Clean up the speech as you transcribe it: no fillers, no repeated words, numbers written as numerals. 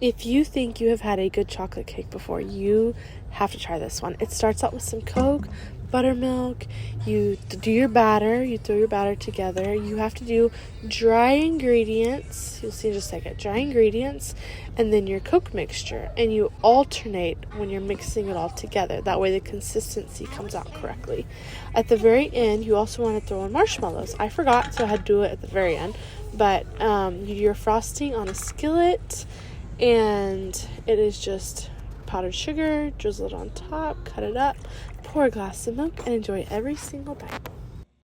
If you think you have had a good chocolate cake before, you have to try this one. It starts out with some Coke, buttermilk. You do your batter. You throw your batter together. You have to do dry ingredients. You'll see in just a second. Dry ingredients, and then your Coke mixture. And you alternate when you're mixing it all together. That way the consistency comes out correctly. At the very end, you also want to throw in marshmallows. I forgot, so I had to do it at the very end. But you do your frosting on a skillet, and it is just powdered sugar, drizzle it on top, cut it up, pour a glass of milk, and enjoy every single bite.